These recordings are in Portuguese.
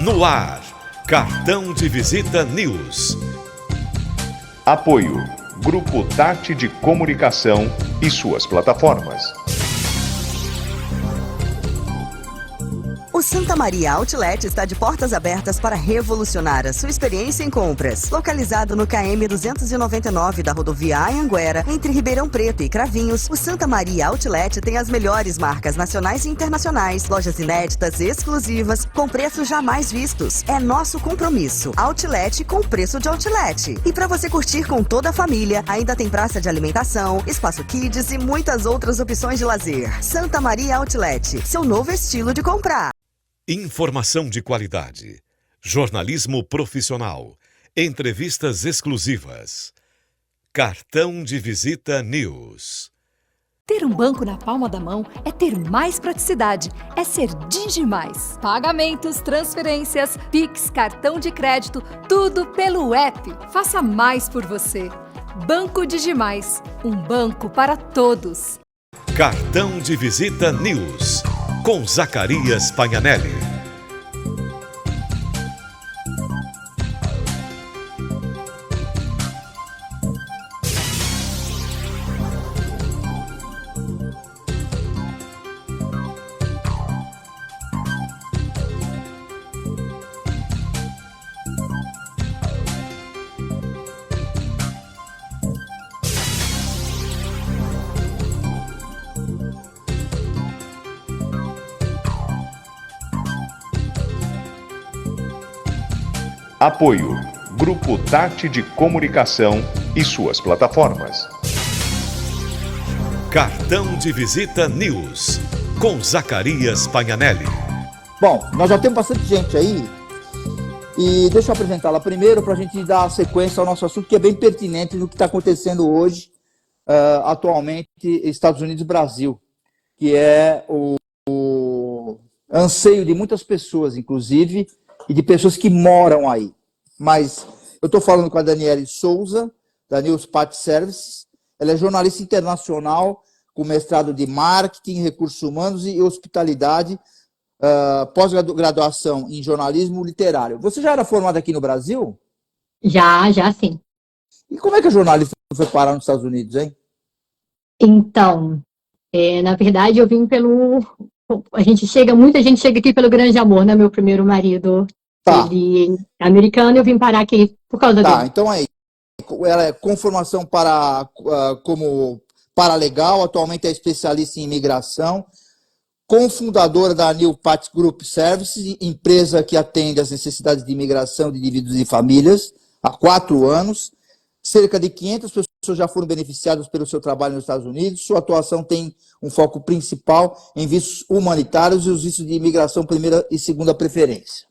No ar, Cartão de Visita News. Apoio, Grupo Tati de Comunicação e suas plataformas. O Santa Maria Outlet está de portas abertas para revolucionar a sua experiência em compras. Localizado no KM 299 da rodovia Anhanguera, entre Ribeirão Preto e Cravinhos, o Santa Maria Outlet tem as melhores marcas nacionais e internacionais, lojas inéditas e exclusivas, com preços jamais vistos. É nosso compromisso. Outlet com preço de outlet. E para você curtir com toda a família, ainda tem praça de alimentação, espaço kids e muitas outras opções de lazer. Santa Maria Outlet, seu novo estilo de comprar. Informação de qualidade, jornalismo profissional, entrevistas exclusivas. Cartão de Visita News. Ter um banco na palma da mão é ter mais praticidade, é ser Digimais. Pagamentos, transferências, Pix, cartão de crédito, tudo pelo app. Faça mais por você. Banco Digimais, um banco para todos. Cartão de Visita News, com Zacarias Pagnanelli. Apoio, Grupo Tati de Comunicação e suas plataformas. Cartão de Visita News, com Zacarias Pagnanelli. Bom, nós já temos bastante gente aí, e deixa eu apresentá-la primeiro para a gente dar sequência ao nosso assunto, que é bem pertinente do que está acontecendo hoje, atualmente, Estados Unidos e Brasil, que é o anseio de muitas pessoas, inclusive, e de pessoas que moram aí. Mas eu estou falando com a Daniele Souza, da News Pat Services. Ela é jornalista internacional, com mestrado de marketing, recursos humanos e hospitalidade, pós-graduação em jornalismo literário. Você já era formada aqui no Brasil? Já sim. E como é que a jornalista foi parar nos Estados Unidos, hein? Então, na verdade, eu vim muita gente chega aqui pelo grande amor, né? Meu primeiro marido, ele é americano, eu vim parar aqui por causa dele. Tá, então aí, ela é com formação como paralegal, atualmente é especialista em imigração, cofundadora da New Pat Group Services, empresa que atende às necessidades de imigração de indivíduos e famílias, há 4 anos. Cerca de 500 pessoas já foram beneficiadas pelo seu trabalho nos Estados Unidos. Sua atuação tem um foco principal em vistos humanitários e os vistos de imigração primeira e segunda preferência.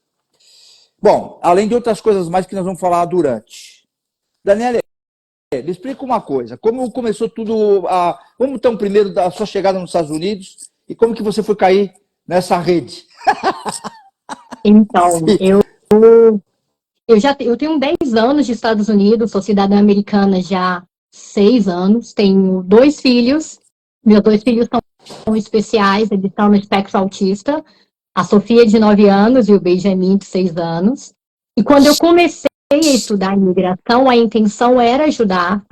Bom, além de outras coisas mais que nós vamos falar durante. Daniela, me explica uma coisa. Como começou tudo? Vamos então primeiro da sua chegada nos Estados Unidos e como que você foi cair nessa rede? Então, eu tenho 10 anos de Estados Unidos, sou cidadã americana já há 6 anos, tenho 2 filhos, meus 2 filhos são especiais, eles estão no espectro autista, a Sofia de 9 anos e o Benjamin de 6 anos, e quando eu comecei a estudar imigração, a intenção era ajudar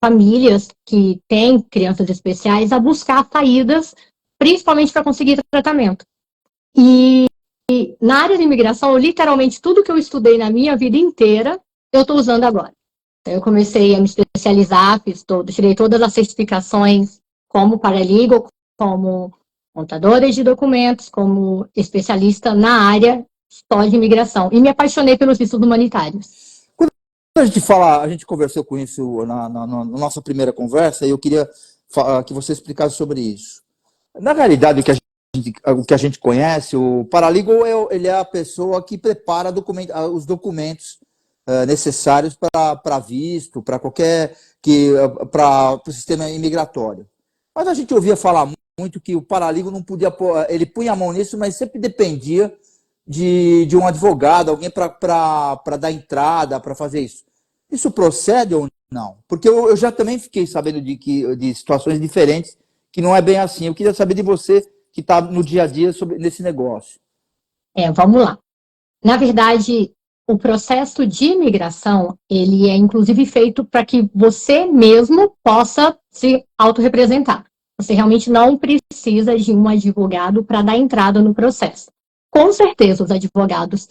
famílias que têm crianças especiais a buscar saídas, principalmente para conseguir tratamento. E na área de imigração, literalmente tudo que eu estudei na minha vida inteira, eu estou usando agora. Eu comecei a me especializar, tirei todas as certificações como paralegal, como montadora de documentos, como especialista na área só de imigração. E me apaixonei pelos vistos humanitários. Quando a gente conversou com isso na nossa primeira conversa, e eu queria que você explicasse sobre isso. Na realidade, o que a gente conhece, o paralegal ele é a pessoa que prepara os documentos necessários para visto, para o sistema imigratório. Mas a gente ouvia falar muito que o paralegal não podia, ele punha a mão nisso, mas sempre dependia de um advogado, alguém para dar entrada, para fazer isso. Isso procede ou não? Porque eu já também fiquei sabendo de situações diferentes que não é bem assim. Eu queria saber de você que está no dia a dia nesse negócio. Vamos lá. Na verdade, o processo de imigração, ele é inclusive feito para que você mesmo possa se autorrepresentar. Você realmente não precisa de um advogado para dar entrada no processo. Com certeza, os advogados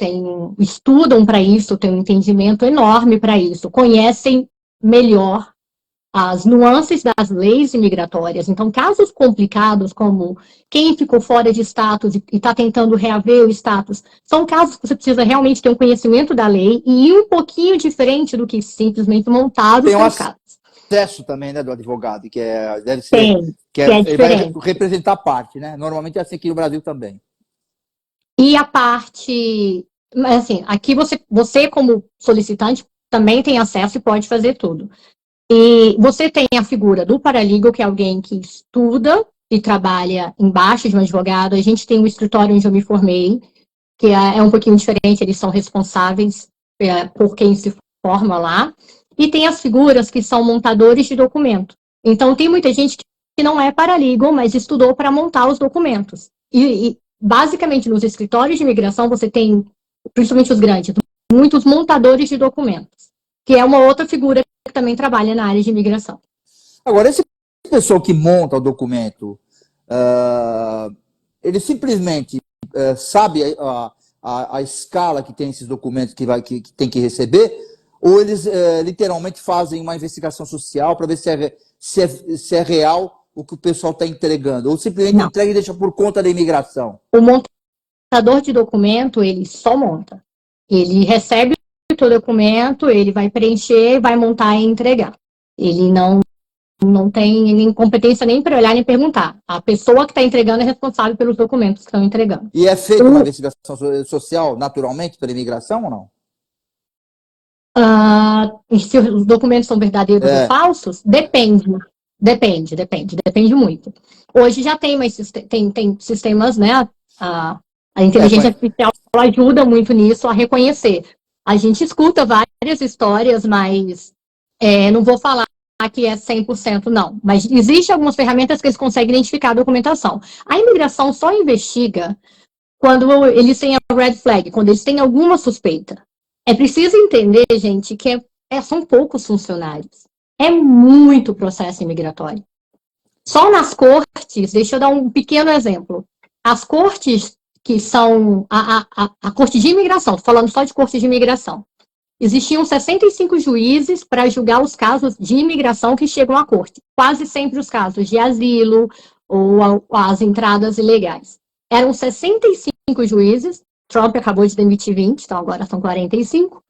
estudam para isso, têm um entendimento enorme para isso, conhecem melhor as nuances das leis imigratórias. Então, casos complicados, como quem ficou fora de status e está tentando reaver o status, são casos que você precisa realmente ter um conhecimento da lei e ir um pouquinho diferente do que simplesmente montar os seus casos. Acesso também, né, do advogado, que deve ser... Ele vai representar a parte, né? Normalmente é assim aqui no Brasil também. E a parte... Assim, aqui você como solicitante, também tem acesso e pode fazer tudo. E você tem a figura do paralegal, que é alguém que estuda e trabalha embaixo de um advogado. A gente tem um escritório onde eu me formei, que é um pouquinho diferente, eles são responsáveis por quem se forma lá. E tem as figuras que são montadores de documento. Então, tem muita gente que não é paralegal, mas estudou para montar os documentos. E, basicamente, nos escritórios de imigração, você tem, principalmente os grandes, muitos montadores de documentos, que é uma outra figura que também trabalha na área de imigração. Agora, esse pessoal que monta o documento, ele simplesmente sabe a escala que tem esses documentos que tem que receber, ou eles literalmente fazem uma investigação social para ver se é real o que o pessoal está entregando, ou simplesmente entrega e deixa por conta da imigração? O montador de documento, ele só monta. Ele recebe o documento, ele vai preencher, vai montar e entregar. Ele não tem nem competência nem para olhar nem perguntar. A pessoa que está entregando é responsável pelos documentos que estão entregando. E é feita uma investigação social naturalmente pela imigração ou não? Se os documentos são verdadeiros ou falsos, depende muito. Hoje já tem sistemas, né? A inteligência artificial ajuda muito nisso a reconhecer. A gente escuta várias histórias, mas não vou falar que é 100% não. Mas existem algumas ferramentas que eles conseguem identificar a documentação. A imigração só investiga quando eles têm a red flag, quando eles têm alguma suspeita. É preciso entender, gente, que são poucos funcionários. É muito processo imigratório. Só nas cortes, deixa eu dar um pequeno exemplo. As cortes que são a corte de imigração, falando só de corte de imigração, existiam 65 juízes para julgar os casos de imigração que chegam à corte. Quase sempre os casos de asilo ou as entradas ilegais. Eram 65 juízes, Trump acabou de demitir 20, então agora são 45,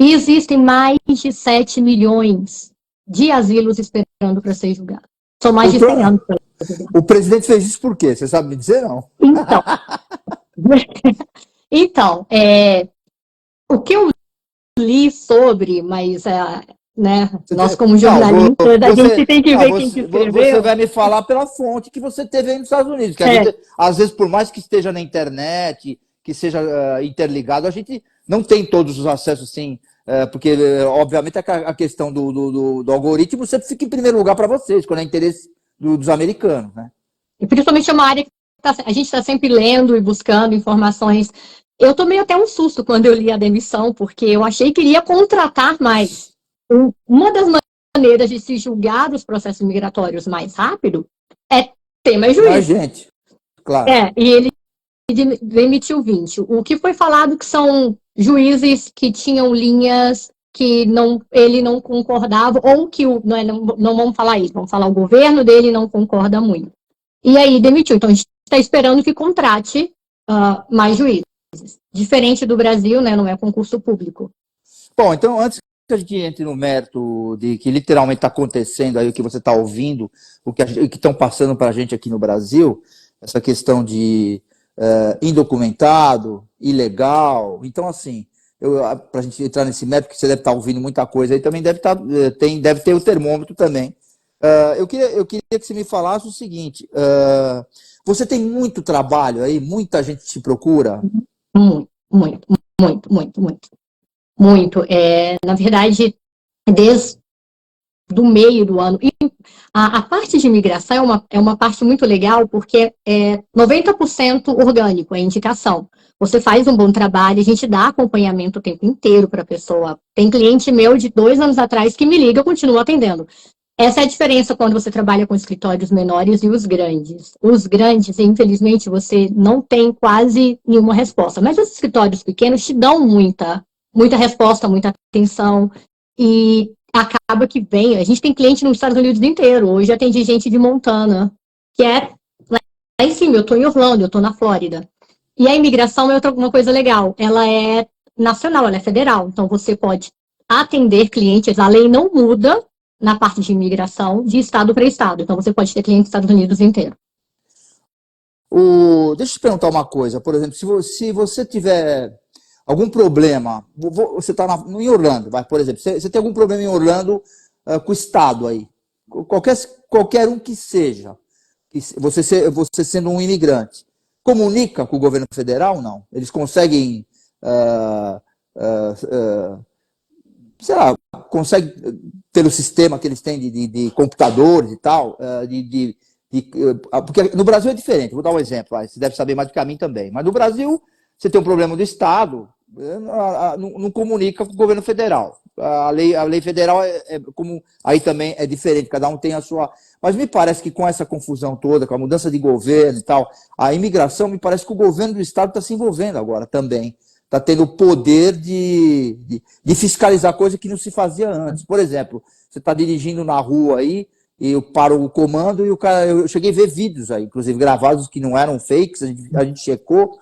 e existem mais de 7 milhões de asilos esperando para ser julgados. São mais de 100 anos. O presidente fez isso por quê? Você sabe me dizer, não? Então, o que eu li sobre, mas né, nós como jornalistas, a gente tem que ver quem escreveu. Você vai me falar pela fonte que você teve aí nos Estados Unidos. Que a gente, às vezes, por mais que esteja na internet, que seja interligado, a gente não tem todos os acessos, sim, porque, obviamente, a questão do algoritmo sempre fica em primeiro lugar para vocês, quando é interesse dos americanos, né? E principalmente é uma área que a gente está sempre lendo e buscando informações. Eu tomei até um susto quando eu li a demissão, porque eu achei que iria contratar mais. Uma das maneiras de se julgar os processos migratórios mais rápido é ter mais juízes. Mais gente, claro. E ele demitiu 20. O que foi falado que são juízes que tinham linhas que ele não concordava, ou que não vamos falar isso, vamos falar o governo dele não concorda muito. E aí demitiu. Então a gente está esperando que contrate mais juízes. Diferente do Brasil, né, não é concurso público. Bom, então antes que a gente entre no mérito de que literalmente está acontecendo aí, o que você está ouvindo, o que estão passando para a gente aqui no Brasil, essa questão de indocumentado, ilegal. Então, assim, para a gente entrar nesse mérito, que você deve estar ouvindo muita coisa aí, também deve ter o termômetro também. Eu queria que você me falasse o seguinte, você tem muito trabalho aí? Muita gente te procura? Muito. Na verdade, do meio do ano. E a parte de imigração é uma parte muito legal, porque é 90% orgânico, é indicação. Você faz um bom trabalho, a gente dá acompanhamento o tempo inteiro para a pessoa. Tem cliente meu de 2 anos atrás que me liga, eu continuo atendendo. Essa é a diferença quando você trabalha com escritórios menores e os grandes. Os grandes, infelizmente, você não tem quase nenhuma resposta. Mas os escritórios pequenos te dão muita resposta, muita atenção. E acaba que vem. A gente tem cliente nos Estados Unidos inteiro. Hoje atendi gente de Montana, que é lá em cima. Eu estou em Orlando, eu estou na Flórida. E a imigração é uma coisa legal. Ela é nacional, ela é federal. Então, você pode atender clientes. A lei não muda na parte de imigração de estado para estado. Então, você pode ter cliente dos Estados Unidos inteiro. Deixa eu te perguntar uma coisa. Por exemplo, se você tiver algum problema, você está em Orlando, por exemplo, você tem algum problema em Orlando com o estado aí, qualquer um que seja, você sendo um imigrante, comunica com o governo federal ou não? Eles conseguem, sei lá, conseguem, pelo sistema que eles têm de computadores e tal, porque no Brasil é diferente. Vou dar um exemplo, você deve saber mais do que a mim também, mas no Brasil você tem um problema do estado, não comunica com o governo federal. A lei federal como aí também é diferente, cada um tem a sua. Mas me parece que com essa confusão toda, com a mudança de governo e tal, a imigração, me parece que o governo do estado está se envolvendo agora também. Está tendo o poder de fiscalizar coisa que não se fazia antes. Por exemplo, você está dirigindo na rua aí, e eu paro o comando e o cara. Eu cheguei a ver vídeos aí, inclusive gravados que não eram fakes, a gente checou,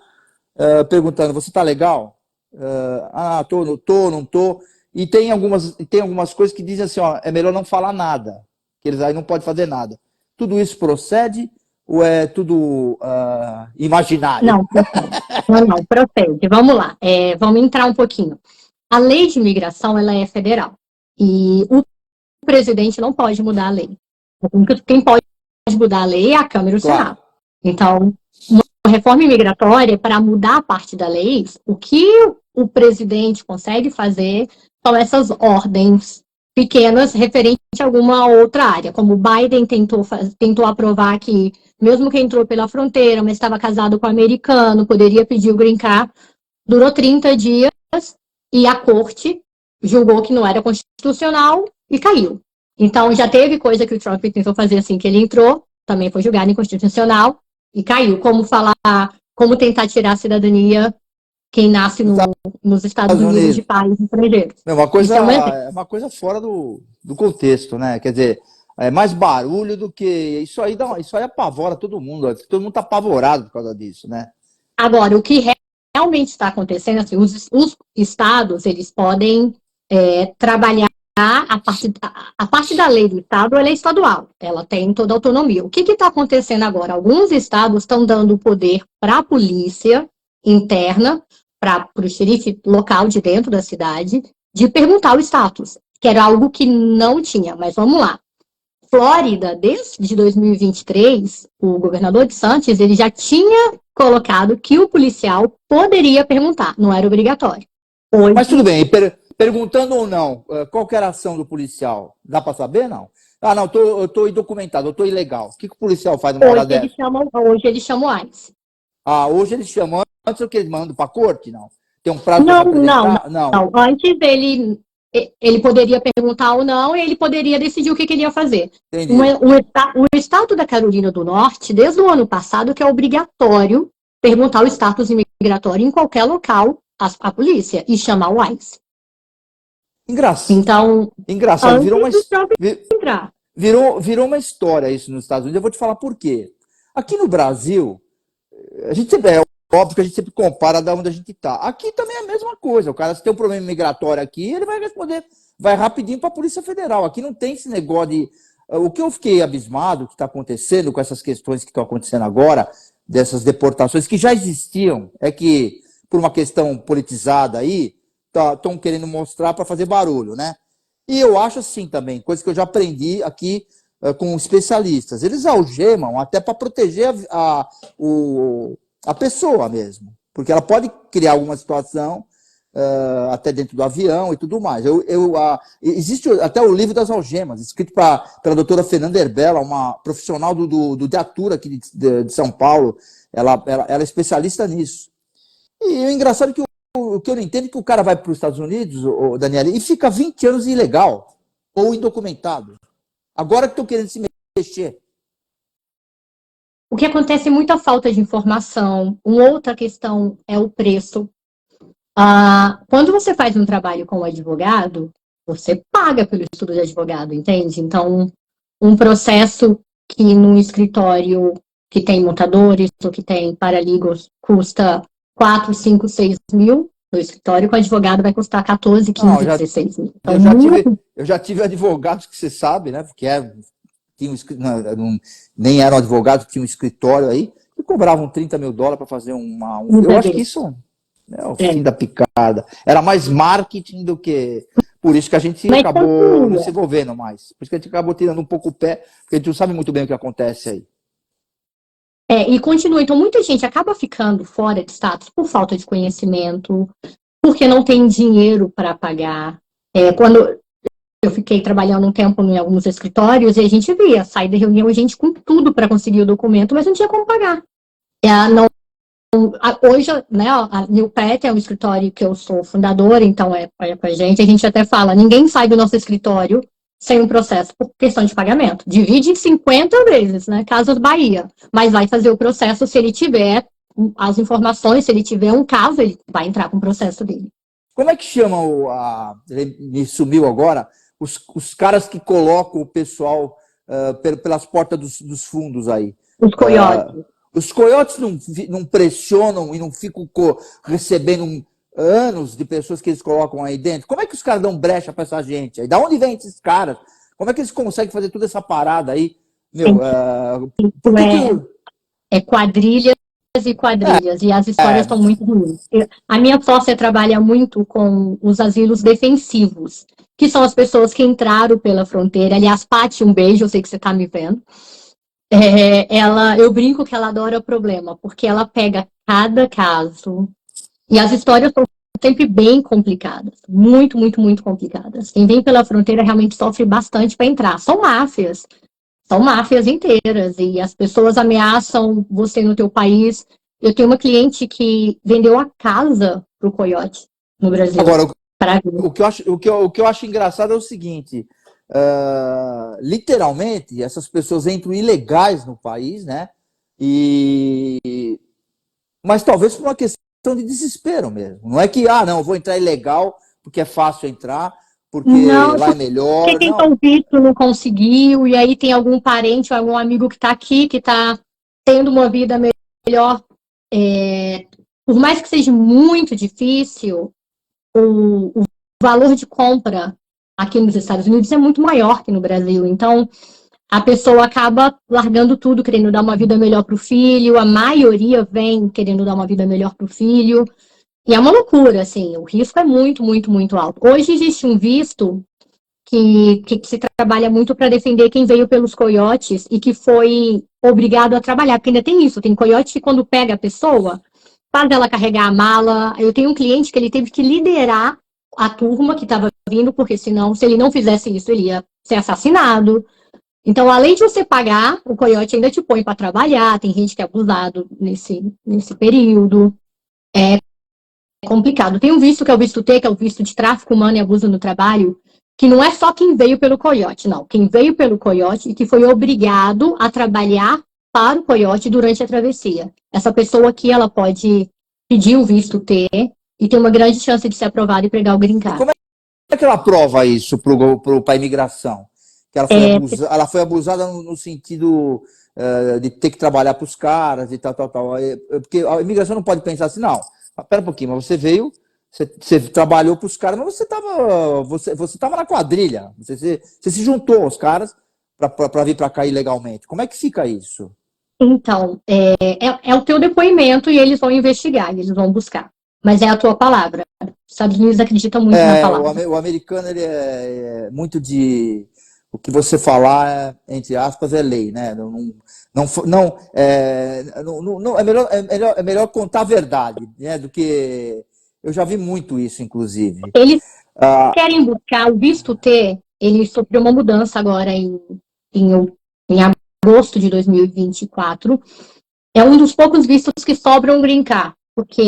perguntando: você está legal? Não tô. E tem algumas coisas que dizem assim, ó, é melhor não falar nada, que eles aí não podem fazer nada. Tudo isso procede ou é tudo imaginário? Não, procede. Vamos lá, vamos entrar um pouquinho. A lei de imigração, ela é federal. E o presidente não pode mudar a lei. Quem pode mudar a lei é a Câmara e o Senado. Então, uma reforma imigratória, para mudar a parte da lei, o que o presidente consegue fazer são essas ordens pequenas referentes a alguma outra área, como o Biden tentou aprovar que, mesmo quem entrou pela fronteira, mas estava casado com um americano, poderia pedir o green card, durou 30 dias e a corte julgou que não era constitucional e caiu. Então, já teve coisa que o Trump tentou fazer assim que ele entrou, também foi julgado inconstitucional e caiu, como tentar tirar a cidadania quem nasce nos Estados Unidos de pais estrangeiros. É uma coisa fora do contexto, né? Quer dizer, é mais barulho do que... Isso aí apavora todo mundo. Todo mundo está apavorado por causa disso, né? Agora, o que realmente está acontecendo, assim, os estados, eles podem trabalhar a parte da lei do estado, ela é estadual, ela tem toda a autonomia. O que está acontecendo agora? Alguns estados estão dando poder para a polícia interna, para o xerife local de dentro da cidade, de perguntar o status, que era algo que não tinha, mas vamos lá. Flórida, desde 2023, o governador DeSantis, ele já tinha colocado que o policial poderia perguntar, não era obrigatório. Hoje, mas tudo bem, perguntando ou não, qual que era a ação do policial? Dá para saber, não? Não, eu estou indocumentado, eu estou ilegal. O que o policial faz numa hora dessa? Hoje eles chamam ICE. Hoje eles chamam, antes o que eles mandam para a corte, não? Tem um prazo para apresentar? Não. Antes ele poderia perguntar ou não, e ele poderia decidir o que ele ia fazer. O estado da Carolina do Norte, desde o ano passado, que é obrigatório perguntar o status imigratório em qualquer local à polícia e chamar o ICE. Engraçado, virou uma história isso nos Estados Unidos. Eu vou te falar por quê. Aqui no Brasil, óbvio que a gente sempre compara da onde a gente está. Aqui também é a mesma coisa. O cara, se tem um problema migratório aqui, ele vai responder, vai rapidinho para a Polícia Federal. Aqui não tem esse negócio de... O que eu fiquei abismado, que está acontecendo com essas questões que estão acontecendo agora, dessas deportações que já existiam, é que, por uma questão politizada aí, estão querendo mostrar para fazer barulho, né? E eu acho assim também, coisa que eu já aprendi aqui com especialistas. Eles algemam até para proteger a pessoa mesmo, porque ela pode criar alguma situação até dentro do avião e tudo mais. Existe até o livro das algemas, escrito pela doutora Fernanda Herbella, uma profissional do Teatro aqui de São Paulo. Ela é especialista nisso. E o engraçado é que o que eu não entendo é que o cara vai para os Estados Unidos, o Daniela, e fica 20 anos ilegal ou indocumentado. Agora que estão querendo se mexer. O que acontece é muita falta de informação. Uma outra questão é o preço. Quando você faz um trabalho com um advogado, você paga pelo estudo de advogado, entende? Então, um processo que num escritório que tem montadores ou que tem paralegals custa 4, 5, 6 mil no escritório, com o advogado vai custar 14, 15, 16 mil. Então, eu já tive advogados que você sabe, né? Porque nem eram advogados, tinha um escritório aí, e cobravam 30 mil dólares para fazer eu acho que isso é o fim da picada. Era mais marketing do que... Por isso que a gente acabou não se envolvendo mais. Por isso que a gente acabou tirando um pouco o pé, porque a gente não sabe muito bem o que acontece aí. E continua. Então, muita gente acaba ficando fora de status por falta de conhecimento, porque não tem dinheiro para pagar. Quando eu fiquei trabalhando um tempo em alguns escritórios, e a gente via, sair da reunião, gente com tudo para conseguir o documento, mas não tinha como pagar. Hoje, né, a New Pet é um escritório que eu sou fundadora, então com a gente até fala, ninguém sai do nosso escritório sem um processo por questão de pagamento. Divide em 50 vezes, né, Casas Bahia, mas vai fazer o processo se ele tiver as informações, se ele tiver um caso, ele vai entrar com o processo dele. Como é que chama me sumiu agora, os caras que colocam o pessoal pelas portas dos fundos aí? Os coiotes. Os coiotes não pressionam e não ficam recebendo anos de pessoas que eles colocam aí dentro? Como é que os caras dão brecha para essa gente aí? Da onde vem esses caras? Como é que eles conseguem fazer toda essa parada aí? Quadrilhas e quadrilhas, e as histórias estão muito ruins. A minha sócia trabalha muito com os asilos defensivos, que são as pessoas que entraram pela fronteira. Aliás, Paty, um beijo, eu sei que você está me vendo. Eu brinco que ela adora o problema, porque ela pega cada caso, e as histórias são sempre bem complicadas, muito, muito, muito complicadas. Quem vem pela fronteira realmente sofre bastante para entrar. São máfias inteiras, e as pessoas ameaçam você no teu país. Eu tenho uma cliente que vendeu a casa pro coiote no Brasil. Agora, o que eu acho engraçado é o seguinte... literalmente, essas pessoas entram ilegais no país, né? Mas talvez por uma questão de desespero mesmo. Não é que, não, eu vou entrar ilegal porque é fácil entrar, porque lá é melhor. Porque quem está visto não conseguiu, e aí tem algum parente ou algum amigo que está aqui, que está tendo uma vida melhor. Por mais que seja muito difícil, o valor de compra aqui nos Estados Unidos é muito maior que no Brasil. Então, a pessoa acaba largando tudo, querendo dar uma vida melhor para o filho. A maioria vem querendo dar uma vida melhor para o filho. E é uma loucura, assim. O risco é muito, muito, muito alto. Hoje existe um visto que se trabalha muito para defender quem veio pelos coiotes e que foi obrigado a trabalhar. Porque ainda tem isso. Tem coiote que, quando pega a pessoa, faz ela carregar a mala. Eu tenho um cliente que ele teve que liderar a turma que estava vindo, porque senão, se ele não fizesse isso, ele ia ser assassinado. Então, além de você pagar, o coiote ainda te põe para trabalhar, tem gente que é abusado nesse período. É complicado. Tem um visto que é o visto T, que é o visto de tráfico humano e abuso no trabalho, que não é só quem veio pelo coiote, não. Quem veio pelo coiote e que foi obrigado a trabalhar para o coiote durante a travessia. Essa pessoa aqui, ela pode pedir o visto T, e tem uma grande chance de ser aprovada e pegar o green card. Como é que ela aprova isso para a imigração? Que ela foi abusada no sentido de ter que trabalhar para os caras e tal. Porque a imigração não pode pensar assim, não, espera um pouquinho, mas você veio, você trabalhou para os caras, mas você tava na quadrilha, você se juntou aos caras para vir para cá ilegalmente. Como é que fica isso? Então, é o teu depoimento e eles vão investigar, eles vão buscar. Mas é a tua palavra. Os Estados Unidos acreditam muito na palavra. O americano, ele é muito de... O que você falar, entre aspas, é lei, né? É melhor contar a verdade, né? Do que Eu já vi muito isso, inclusive. Eles querem buscar o visto T, ele sofreu uma mudança agora em agosto de 2024. É um dos poucos vistos que sobram green card, porque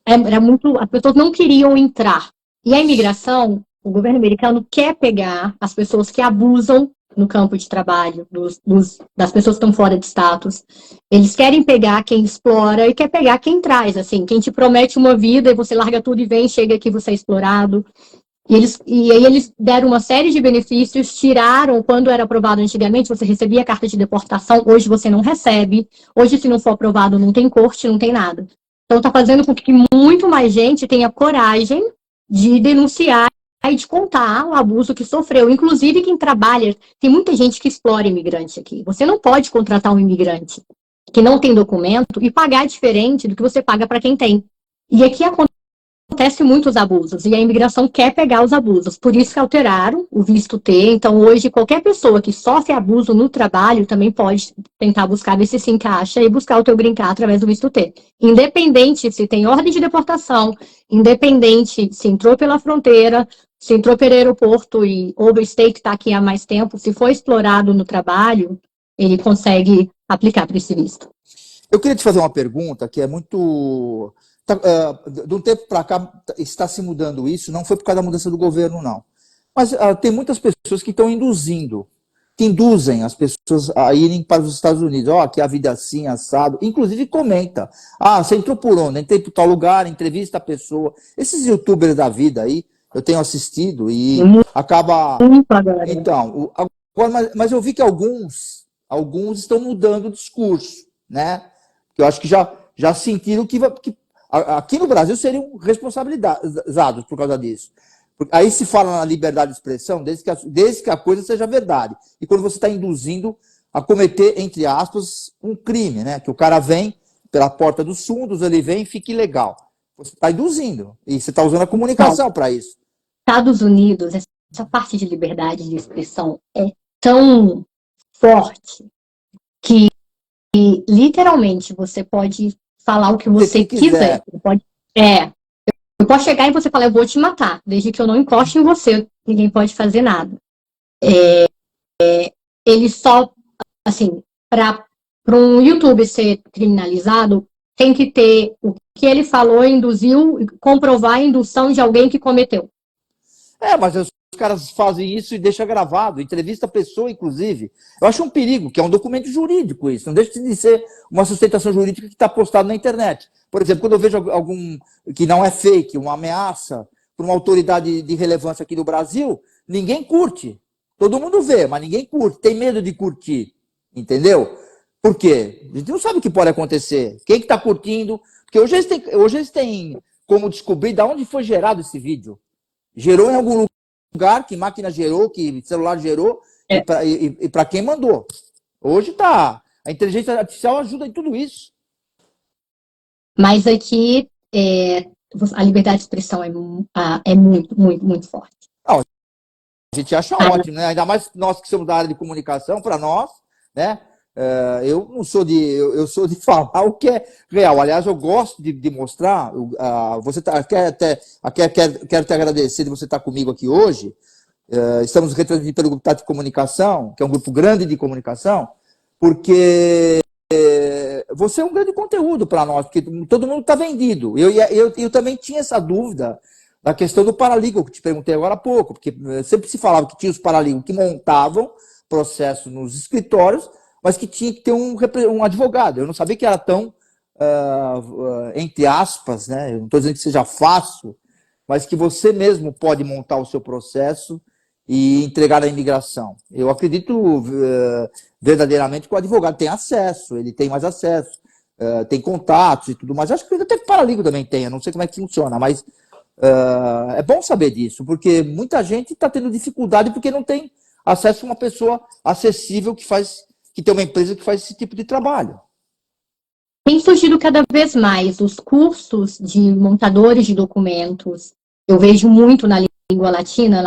era muito, as pessoas não queriam entrar. E a imigração, o governo americano quer pegar as pessoas que abusam no campo de trabalho, das pessoas que estão fora de status. Eles querem pegar quem explora e quer pegar quem traz, assim, quem te promete uma vida e você larga tudo e vem, chega aqui, você é explorado. E aí eles deram uma série de benefícios, tiraram, quando era aprovado antigamente, você recebia a carta de deportação, hoje você não recebe, hoje se não for aprovado não tem corte, não tem nada. Então está fazendo com que muito mais gente tenha coragem de denunciar e de contar o abuso que sofreu. Inclusive quem trabalha, tem muita gente que explora imigrante aqui. Você não pode contratar um imigrante que não tem documento e pagar diferente do que você paga para quem tem. E aqui acontece muitos abusos, e a imigração quer pegar os abusos, por isso que alteraram o visto T. Então hoje qualquer pessoa que sofre abuso no trabalho também pode tentar buscar ver se se encaixa e buscar o teu green card através do visto T. Independente se tem ordem de deportação, independente se entrou pela fronteira, se entrou pelo aeroporto e overstay que está aqui há mais tempo, se foi explorado no trabalho, ele consegue aplicar para esse visto. Eu queria te fazer uma pergunta que é muito... de um tempo para cá está se mudando isso, não foi por causa da mudança do governo, não. Mas tem muitas pessoas que estão que induzem as pessoas a irem para os Estados Unidos. Ó, aqui a vida é assim, assado. Inclusive comenta. Ah, você entrou por onde? Entrei por tal lugar, entrevista a pessoa. Esses youtubers da vida aí, eu tenho assistido e acaba... Então, agora, mas eu vi que alguns estão mudando o discurso, né? Eu acho que já sentiram que aqui no Brasil seriam responsabilizados por causa disso. Aí se fala na liberdade de expressão desde que a coisa seja verdade. E quando você está induzindo a cometer, entre aspas, um crime, né? Que o cara vem pela porta dos fundos, ele vem e fica ilegal. Você está induzindo. E você está usando a comunicação para isso. Estados Unidos, essa parte de liberdade de expressão é tão forte que literalmente você pode falar o que você quiser. Você pode, eu posso chegar e você falar, eu vou te matar, desde que eu não encoste em você, ninguém pode fazer nada. Ele só, assim, para um YouTube ser criminalizado, tem que ter o que ele falou, induziu, comprovar a indução de alguém que cometeu. Mas os caras fazem isso e deixam gravado, entrevista a pessoa, inclusive. Eu acho um perigo, que é um documento jurídico isso, não deixa de ser uma sustentação jurídica que está postado na internet. Por exemplo, quando eu vejo algum que não é fake, uma ameaça por uma autoridade de relevância aqui no Brasil, ninguém curte. Todo mundo vê, mas ninguém curte, tem medo de curtir, entendeu? Por quê? A gente não sabe o que pode acontecer. Quem que está curtindo? Porque hoje eles têm como descobrir de onde foi gerado esse vídeo. Gerou em algum lugar, que máquina gerou, que celular gerou, e para quem mandou. Hoje a inteligência artificial ajuda em tudo isso. Mas aqui a liberdade de expressão é muito, muito, muito forte. Não, a gente acha ótimo, né? Ainda mais nós que somos da área de comunicação, para nós, né? Eu não sou eu sou de falar o que é real. Aliás, eu gosto de mostrar. Quero te agradecer de você estar comigo aqui hoje. Estamos retransmitindo pelo Grupo Tático de Comunicação, que é um grupo grande de comunicação, porque você é um grande conteúdo para nós, porque todo mundo está vendido. Eu também tinha essa dúvida da questão do paralegal, que te perguntei agora há pouco, porque sempre se falava que tinha os paralegal que montavam processo nos escritórios, mas que tinha que ter um advogado. Eu não sabia que era tão, entre aspas, né? Eu não estou dizendo que seja fácil, mas que você mesmo pode montar o seu processo e entregar à imigração. Eu acredito verdadeiramente que o advogado tem acesso, ele tem mais acesso, tem contatos e tudo mais. Acho que até que o paralegal também tem, eu não sei como é que funciona, mas é bom saber disso, porque muita gente está tendo dificuldade porque não tem acesso a uma pessoa acessível que tem uma empresa que faz esse tipo de trabalho. Tem surgido cada vez mais os cursos de montadores de documentos. Eu vejo muito na língua latina,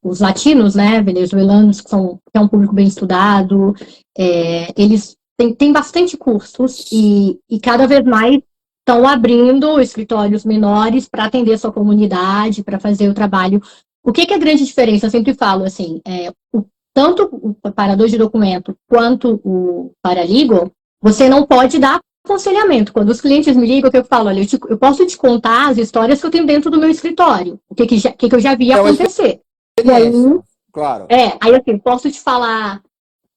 os latinos, né, venezuelanos, que é um público bem estudado, eles têm bastante cursos e cada vez mais estão abrindo escritórios menores para atender a sua comunidade, para fazer o trabalho. O que é a grande diferença? Eu sempre falo assim, tanto o preparador de documento quanto o paralegal, você não pode dar aconselhamento. Quando os clientes me ligam, que eu falo, olha, eu posso te contar as histórias que eu tenho dentro do meu escritório, o que eu já vi acontecer. E aí, claro. Aí assim, posso te falar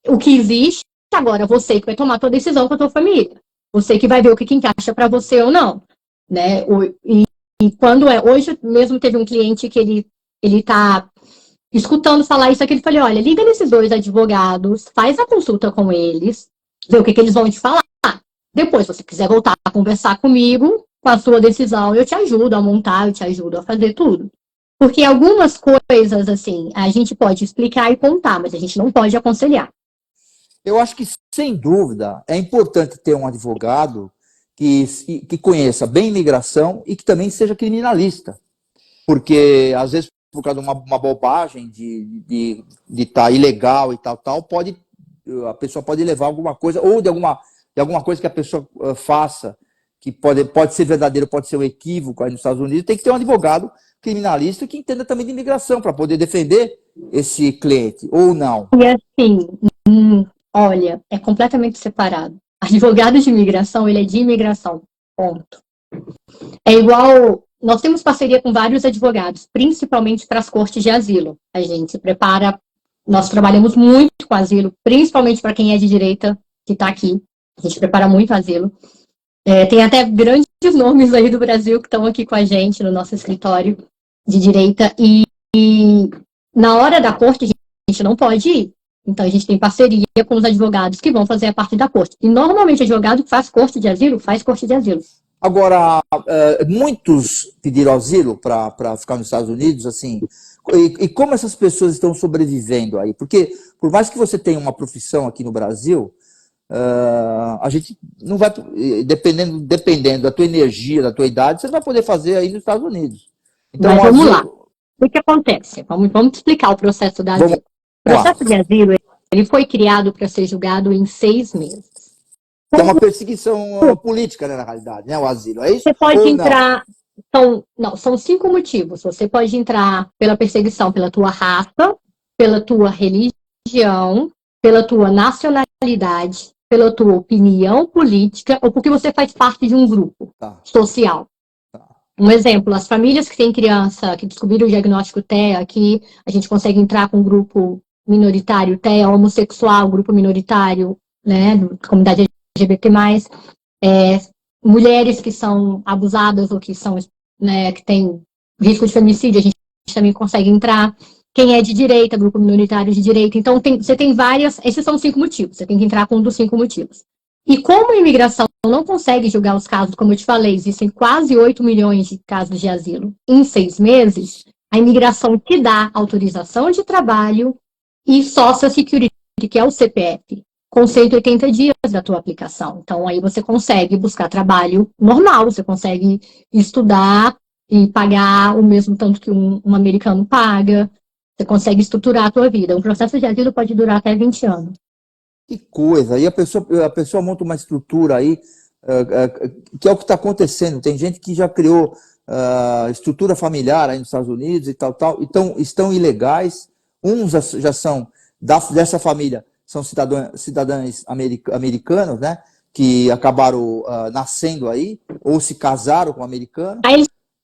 o que existe, agora você que vai tomar a tua decisão com a tua família. Você que vai ver o que encaixa para você ou não, né? E quando hoje mesmo teve um cliente que ele tá escutando falar isso aqui, ele falou, olha, liga nesses 2 advogados, faz a consulta com eles, vê o que eles vão te falar. Depois, se você quiser voltar a conversar comigo, com a sua decisão, eu te ajudo a montar, eu te ajudo a fazer tudo. Porque algumas coisas, assim, a gente pode explicar e contar, mas a gente não pode aconselhar. Eu acho que, sem dúvida, é importante ter um advogado que conheça bem imigração e que também seja criminalista. Porque, às vezes, por causa de uma bobagem de estar ilegal e tal, a pessoa pode levar alguma coisa, ou de alguma coisa que a pessoa faça, que pode ser verdadeiro, pode ser um equívoco aí nos Estados Unidos, tem que ter um advogado criminalista que entenda também de imigração, para poder defender esse cliente, ou não. E assim, olha, é completamente separado. Advogado de imigração, ele é de imigração, ponto. É igual, nós temos parceria com vários advogados, principalmente para as cortes de asilo. A gente prepara, nós trabalhamos muito com asilo, principalmente para quem é de direita, que está aqui. A gente prepara muito asilo. Tem até grandes nomes aí do Brasil que estão aqui com a gente no nosso escritório de direita. E na hora da corte, a gente não pode ir. Então, a gente tem parceria com os advogados que vão fazer a parte da corte. E, normalmente, o advogado que faz corte de asilo, faz corte de asilo. Agora, muitos pediram asilo para ficar nos Estados Unidos, assim, e como essas pessoas estão sobrevivendo aí? Porque, por mais que você tenha uma profissão aqui no Brasil, a gente não vai, dependendo da tua energia, da tua idade, você não vai poder fazer aí nos Estados Unidos. Então, mas vamos lá. O que acontece? Vamos explicar o processo da asilo. O processo de asilo, ele foi criado para ser julgado em 6 meses. É uma perseguição política, né, na realidade, né, o asilo, é isso? Você pode entrar... São 5 motivos. Você pode entrar pela perseguição pela tua raça, pela tua religião, pela tua nacionalidade, pela tua opinião política, ou porque você faz parte de um grupo social. Um exemplo, as famílias que têm criança, que descobriram o diagnóstico TEA, aqui a gente consegue entrar com um grupo minoritário, TEA, homossexual, grupo minoritário, né, da comunidade LGBT+, mulheres que são abusadas ou que são, né, que têm risco de feminicídio, a gente também consegue entrar. Quem é de direita, grupo minoritário de direita. Então, você tem várias... Esses são 5 motivos. Você tem que entrar com um dos 5 motivos. E como a imigração não consegue julgar os casos, como eu te falei, existem quase 8 milhões de casos de asilo em 6 meses, a imigração te dá autorização de trabalho e Social Security, que é o CPF, com 180 dias da tua aplicação. Então, aí você consegue buscar trabalho normal, você consegue estudar e pagar o mesmo tanto que um americano paga. Você consegue estruturar a tua vida. Um processo de asilo pode durar até 20 anos. Que coisa! E a pessoa monta uma estrutura aí, que é o que está acontecendo. Tem gente que já criou estrutura familiar aí nos Estados Unidos e tal. Então, estão ilegais. Uns já são, dessa família, são cidadãos americanos, né? Que acabaram nascendo aí, ou se casaram com americanos. Aí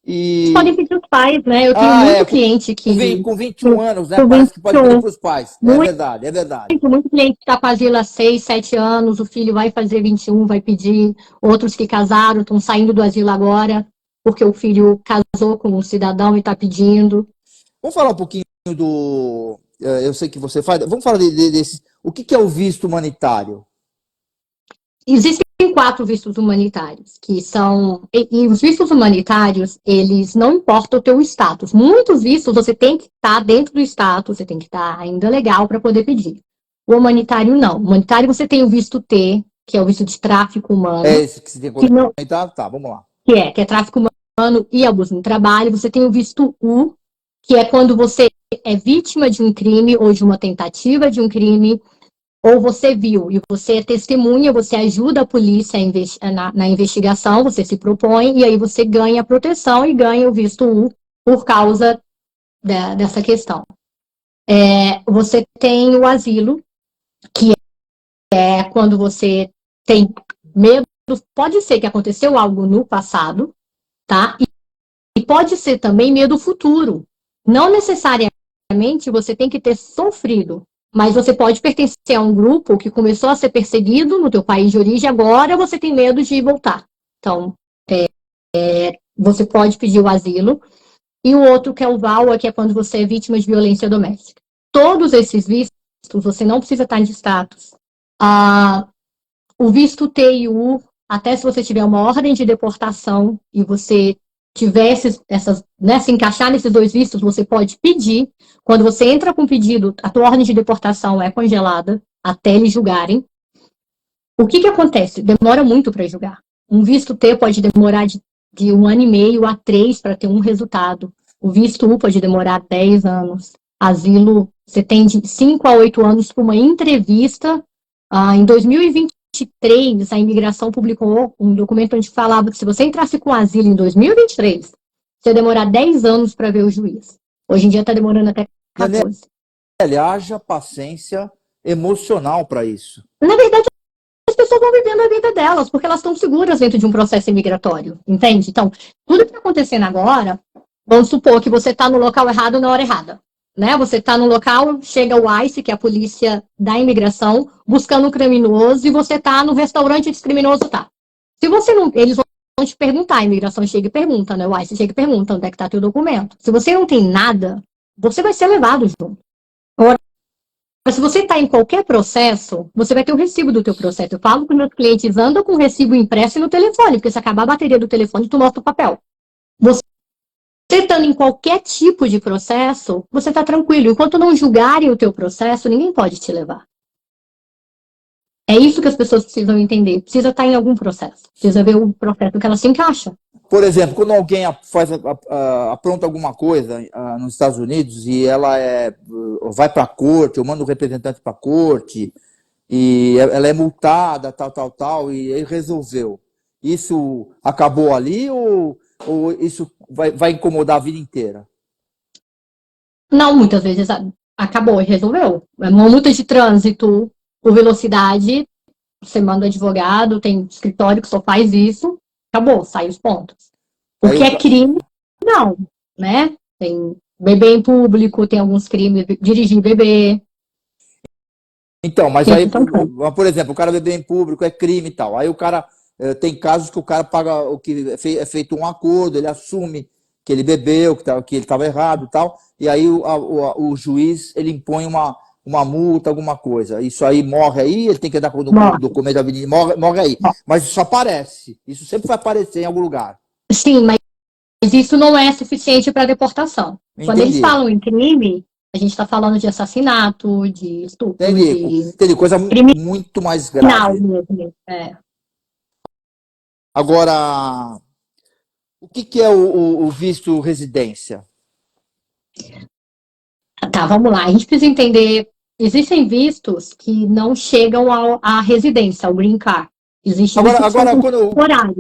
eles podem pedir os pais, né? Eu tenho muito cliente que... Com 21 anos, né? Parece que pode pedir para os pais. É verdade, é verdade. Muito cliente que está com asilo há 6, 7 anos, o filho vai fazer 21, vai pedir. Outros que casaram, estão saindo do asilo agora, porque o filho casou com um cidadão e está pedindo. Vamos falar um pouquinho do... Eu sei que você faz... Vamos falar desse... O que é o visto humanitário? Existem 4 vistos humanitários, que são... E os vistos humanitários, eles não importam o teu status. Muitos vistos, você tem que estar dentro do status, você tem que estar ainda legal para poder pedir. O humanitário, não. O humanitário, você tem o visto T, que é o visto de tráfico humano. É esse que você tem que comentar? Tá, vamos lá. Que é tráfico humano e abuso no trabalho. Você tem o visto U, que é quando você é vítima de um crime ou de uma tentativa de um crime, ou você viu e você é testemunha, você ajuda a polícia na investigação, você se propõe e aí você ganha proteção e ganha o visto U por causa dessa questão. Você tem o asilo, que é quando você tem medo, pode ser que aconteceu algo no passado, tá? E pode ser também medo futuro. Não necessariamente você tem que ter sofrido, mas você pode pertencer a um grupo que começou a ser perseguido no teu país de origem, agora você tem medo de voltar. Então, você pode pedir o asilo. E o outro, que é o VAWA, que é quando você é vítima de violência doméstica. Todos esses vistos, você não precisa estar de status. O visto T e U, até se você tiver uma ordem de deportação e você tivesse se encaixar nesses dois vistos, você pode pedir. Quando você entra com pedido, a tua ordem de deportação é congelada até eles julgarem. O que acontece? Demora muito para julgar. Um visto T pode demorar de 1 ano e meio a 3 para ter um resultado. O visto U pode demorar 10 anos. Asilo, você tem de 5 a 8 anos para uma entrevista. Em 2023, a imigração publicou um documento onde falava que se você entrasse com asilo em 2023, você ia demorar 10 anos para ver o juiz. Hoje em dia está demorando até 14. Haja paciência emocional para isso. Na verdade, as pessoas vão vivendo a vida delas, porque elas estão seguras dentro de um processo imigratório, entende? Então, tudo que está acontecendo agora, vamos supor que você está no local errado na hora errada, né? Você está no local, chega o ICE, que é a polícia da imigração, buscando um criminoso, e você está no restaurante onde esse criminoso está. Se você não... Eles vão te perguntar, a imigração chega e pergunta, né? O ICE chega e pergunta onde é que está teu documento. Se você não tem nada, você vai ser levado junto. Agora, mas se você está em qualquer processo, você vai ter o recibo do teu processo. Eu falo com meus clientes, anda com o recibo impresso no telefone, porque se acabar a bateria do telefone, tu mostra o papel. Você estando em qualquer tipo de processo, você está tranquilo. Enquanto não julgarem o teu processo, ninguém pode te levar. É isso que as pessoas precisam entender. Precisa estar em algum processo. Precisa ver o processo que ela se encaixa. Por exemplo, quando alguém apronta alguma coisa nos Estados Unidos e ela vai para a corte, eu mando um representante para a corte, e ela é multada, tal, e aí resolveu. Isso acabou ali ou isso vai incomodar a vida inteira? Não, muitas vezes acabou e resolveu. Uma multa de trânsito por velocidade, você manda advogado, tem escritório que só faz isso, acabou, sai os pontos. O que é crime, não, né? Tem beber em público, tem alguns crimes, dirigir e beber. Então, mas aí, por exemplo, o cara beber em público é crime e tal. Aí o cara, tem casos que o cara paga, o que é feito um acordo, ele assume que ele bebeu, que ele estava errado e tal, e aí o juiz, ele impõe uma multa, alguma coisa. Isso aí morre aí, ele tem que dar com o documento da avenida, morre aí. Mas isso aparece, isso sempre vai aparecer em algum lugar. Sim, mas isso não é suficiente para deportação. Entendi. Quando eles falam em crime, a gente está falando de assassinato, de estupro, Entendi, coisa muito mais grave. Mesmo, Agora, o que é o visto residência? Tá, vamos lá. A gente precisa entender, existem vistos que não chegam à residência, ao green card. Existe agora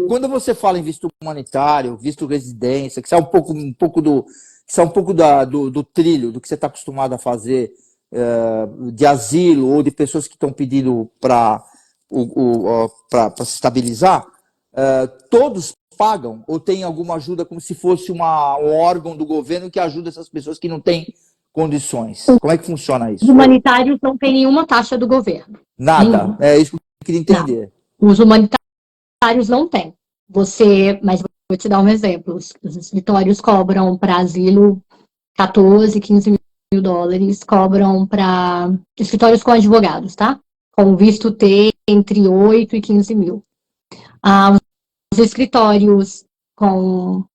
quando você fala em visto humanitário, visto residência, que sai um pouco do trilho, do que você está acostumado a fazer, de asilo ou de pessoas que estão pedindo para se estabilizar, todos pagam ou tem alguma ajuda como se fosse um órgão do governo que ajuda essas pessoas que não têm condições? Como é que funciona isso? Os humanitários não têm nenhuma taxa do governo. Nada? Nenhuma. É isso que eu queria entender. Não. Os humanitários não têm. Mas vou te dar um exemplo. Os escritórios cobram para asilo 14, 15 mil dólares, cobram para escritórios com advogados, tá? Com visto T entre 8 e 15 mil. Os escritórios com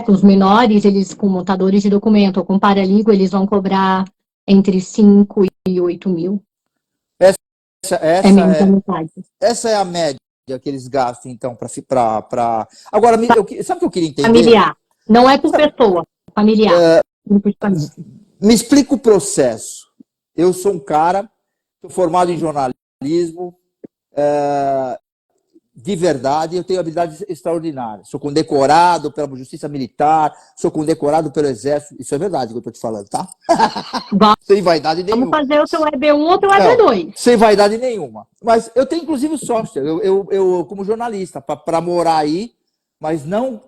os menores, eles com montadores de documento ou com paralígua, eles vão cobrar entre 5 e 8 mil. Essa é a média que eles gastam, então, para... Agora, sabe o que eu queria entender? Familiar. Não é por pessoa, familiar. Me explica o processo. Eu sou um cara Sou formado em jornalismo, de verdade, eu tenho habilidades extraordinárias. Sou condecorado pela Justiça Militar, sou condecorado pelo Exército. Isso é verdade que eu estou te falando, tá? Sem vaidade nenhuma. Vamos fazer o teu EB1 ou o teu EB2. Sem vaidade nenhuma. Mas eu tenho, inclusive, software. Eu como jornalista, para morar aí, mas não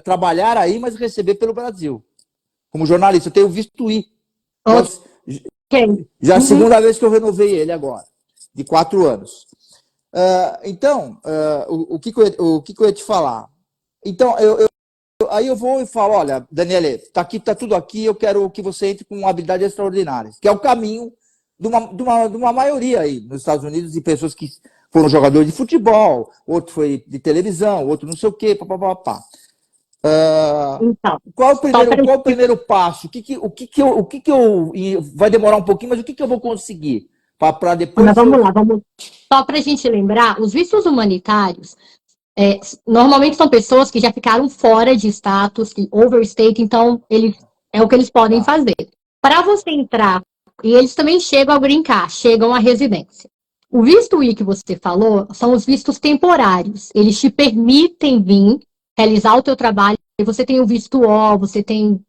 trabalhar aí, mas receber pelo Brasil. Como jornalista, eu tenho visto I. Já a segunda vez que eu renovei ele agora, de 4 anos. Então, o que eu ia te falar? Então, aí eu vou e falo, olha, Daniele, tá tudo aqui, eu quero que você entre com uma habilidade extraordinária, que é o caminho de uma maioria aí nos Estados Unidos, de pessoas que foram jogadores de futebol, outro foi de televisão, outro não sei o quê, papapá. Então, qual o primeiro passo? O que eu vai demorar um pouquinho, mas o que eu vou conseguir? Para depois. Mas vamos lá. Só para a gente lembrar, os vistos humanitários normalmente são pessoas que já ficaram fora de status, que overstay, então é o que eles podem fazer. Para você entrar, e eles também chegam a brincar, chegam à residência. O visto I que você falou são os vistos temporários. Eles te permitem vir, realizar o teu trabalho, e você tem o visto O, você tem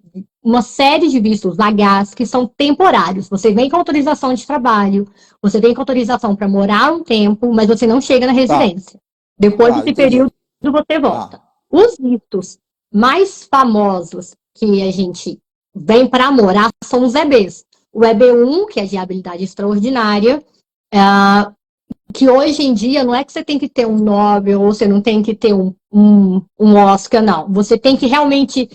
uma série de vistos H que são temporários. Você vem com autorização de trabalho, você vem com autorização para morar um tempo, mas você não chega na residência. Depois desse período, você volta. Os vistos mais famosos que a gente vem para morar são os EBs. O EB1, que é de habilidade extraordinária, que hoje em dia não é que você tem que ter um Nobel ou você não tem que ter um Oscar, não. Você tem que realmente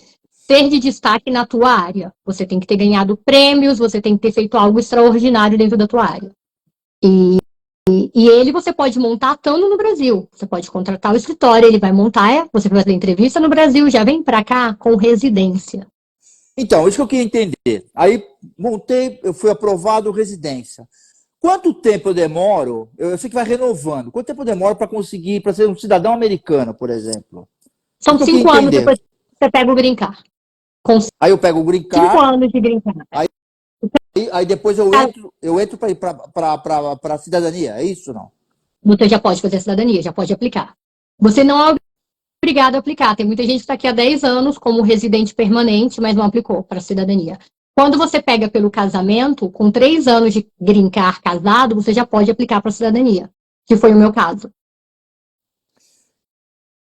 ser de destaque na tua área. Você tem que ter ganhado prêmios, você tem que ter feito algo extraordinário dentro da tua área. E ele você pode montar estando no Brasil. Você pode contratar o escritório, ele vai montar, você vai fazer entrevista no Brasil, já vem para cá com residência. Então, isso que eu queria entender. Aí montei, eu fui aprovado residência. Quanto tempo eu demoro? Eu sei que vai renovando. Quanto tempo eu demoro para conseguir, para ser um cidadão americano, por exemplo? São 5 anos depois que você pega o green card. Aí eu pego o green card. 5 anos de green card. Aí depois eu entro para ir para a cidadania, é isso ou não? Você já pode fazer a cidadania, já pode aplicar. Você não é obrigado a aplicar. Tem muita gente que está aqui há 10 anos como residente permanente, mas não aplicou para a cidadania. Quando você pega pelo casamento, com 3 anos de green card casado, você já pode aplicar para a cidadania, que foi o meu caso.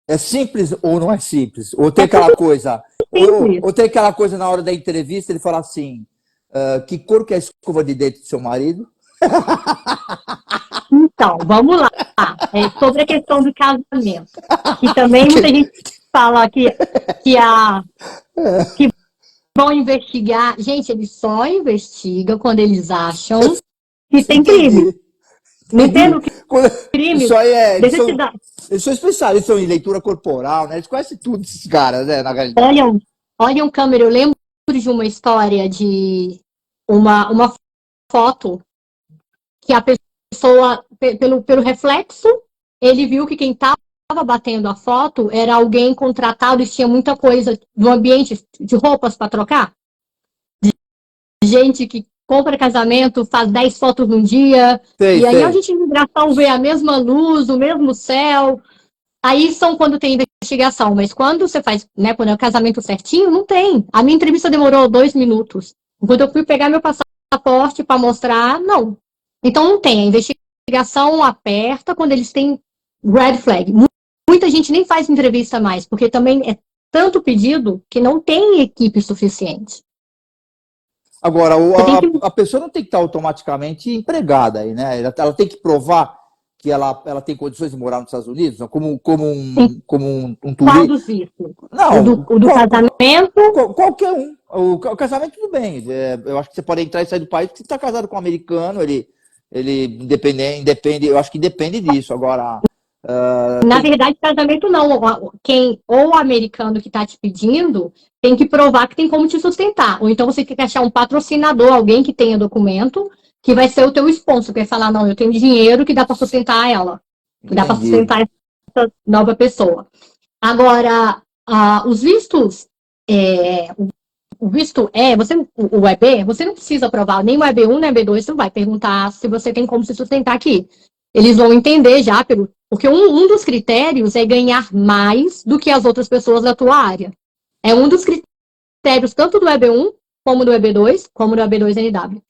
É simples ou não é simples? Ou tem aquela coisa... Ou tem aquela coisa na hora da entrevista, ele fala assim, que cor que é a escova de dente do seu marido? Então, vamos lá. Sobre a questão do casamento. Que também muita gente fala que vão investigar. Gente, eles só investigam quando eles acham que tem crime. Não entendo que crime. Isso aí eles são especialistas em leitura corporal, né? Eles conhecem tudo esses caras, né? Na realidade. Olha, câmera, eu lembro de uma história de uma foto que a pessoa, pelo reflexo, ele viu que quem estava batendo a foto era alguém contratado e tinha muita coisa no ambiente de roupas para trocar. Gente que compra casamento, faz 10 fotos num dia, aí a gente em imigração vê a mesma luz, o mesmo céu. Aí são quando tem investigação, mas quando você faz, né, quando é o casamento certinho, não tem. A minha entrevista demorou 2 minutos. Quando eu fui pegar meu passaporte para mostrar, não. Então não tem. A investigação aperta quando eles têm red flag. Muita gente nem faz entrevista mais, porque também é tanto pedido que não tem equipe suficiente. Agora, a pessoa não tem que estar automaticamente empregada aí, né? Ela tem que provar que ela tem condições de morar nos Estados Unidos, como um turista. Qual dos vistos? Não. O do casamento? Qualquer um. O casamento, tudo bem. Eu acho que você pode entrar e sair do país porque você está casado com um americano, ele depende, eu acho que depende disso. Agora. Na verdade, casamento não. Ou o americano que está te pedindo tem que provar que tem como te sustentar. Ou então você tem que achar um patrocinador, alguém que tenha documento, que vai ser o teu sponsor, que vai falar, não, eu tenho dinheiro que dá para sustentar ela, que dá para sustentar essa nova pessoa. Agora, os vistos, o visto o EB, você não precisa provar nem o EB1, nem o EB2, você não vai perguntar se você tem como se sustentar aqui. Eles vão entender já, porque um dos critérios é ganhar mais do que as outras pessoas da tua área. É um dos critérios tanto do EB1, como do EB2, como do EB2NW.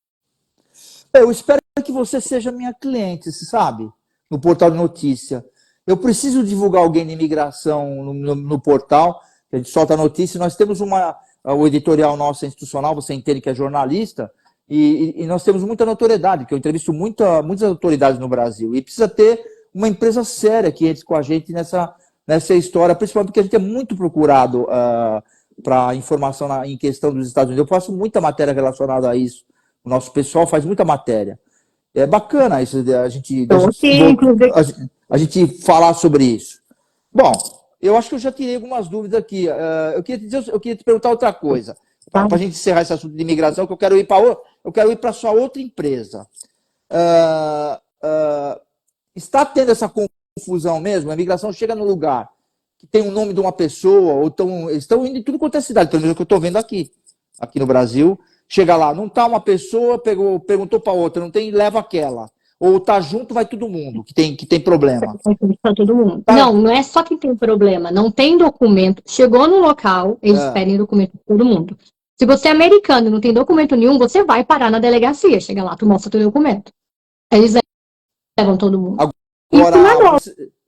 Eu espero que você seja minha cliente, você sabe? No portal de notícia. Eu preciso divulgar alguém de imigração no portal, a gente solta a notícia, nós temos o editorial nosso é institucional, você entende que é jornalista, e nós temos muita notoriedade, que eu entrevisto muitas autoridades no Brasil, e precisa ter uma empresa séria que entre com a gente nessa história, principalmente porque a gente é muito procurado para informação em questão dos Estados Unidos. Eu faço muita matéria relacionada a isso, o nosso pessoal faz muita matéria. É bacana isso, a gente falar sobre isso. Bom, eu acho que eu já tirei algumas dúvidas aqui. Eu queria te perguntar outra coisa, para a gente encerrar esse assunto de imigração, que eu quero ir para a sua outra empresa. Está tendo essa confusão mesmo? A imigração chega no lugar que tem o nome de uma pessoa, ou estão indo em tudo quanto é cidade, pelo menos o que eu estou vendo aqui no Brasil. Chega lá, não está uma pessoa, perguntou para outra, não tem, leva aquela. Ou tá junto, vai todo mundo, que tem problema. Todo mundo. Tá. Não é só que tem problema, não tem documento. Chegou no local, eles pedem documento para todo mundo. Se você é americano e não tem documento nenhum, você vai parar na delegacia. Chega lá, tu mostra teu documento. Eles levam todo mundo. Agora, isso não é